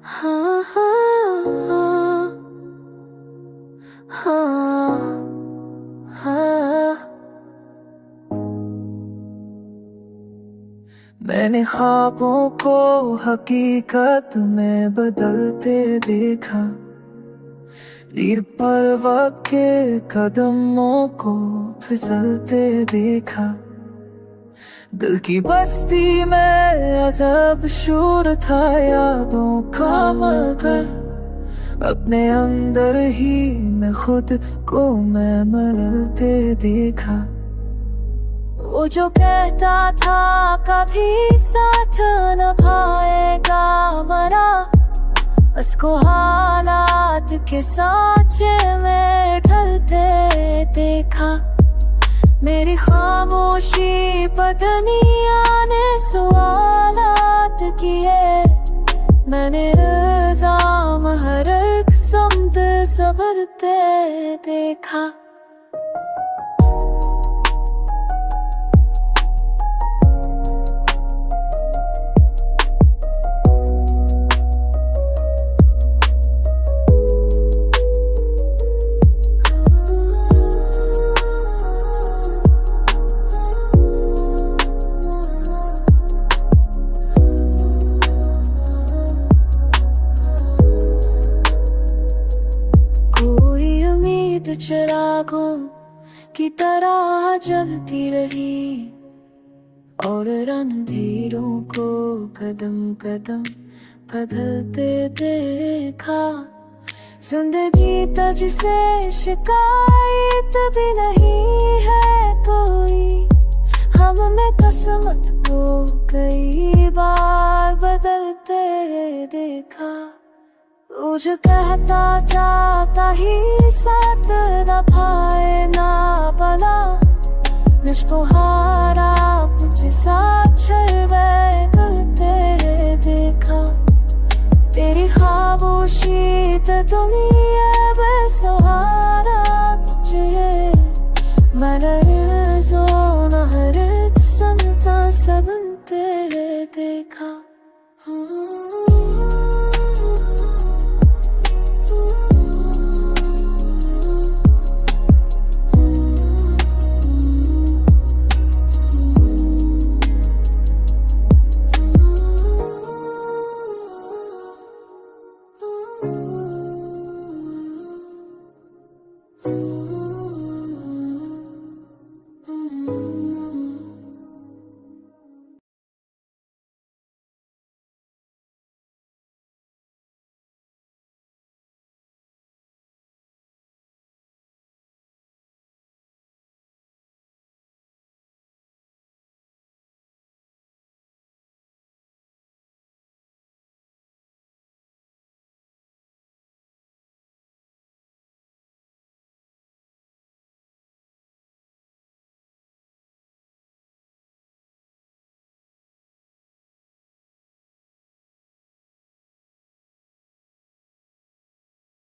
हाँ हाँ हाँ हाँ। मैंने ख्वाबों को हकीकत में बदलते देखा, लीर पर वक्त के कदमों को फिसलते देखा। दिल की बस्ती में अजब शूर था यादों का, मगर अपने अंदर ही मैं खुद को मैं मरते देखा। वो जो कहता था कभी साथ न पाएगा मरा, उसको हालात के सांचे में ढलते देखा। मेरी खामोशी पर दुनिया ने सवालात किए, मैंने इल्जाम हर एक समत सबरते देखा। चिरागों की तरह जलती रही और अंधेरों को कदम कदम बदलते देखा। जिंदगी तुझसे शिकायत भी नहीं है कोई, हम में किस्मत को कई बार बदलते देखा। वो जो कहता जाता ही साथ न पाए ना बना, मुझको हारा कुछ साक्षर करते देखा। तेरी खामोशी तो दुनिया में सहारा तुझे, मैंने जोन हर समता सदनते देखा।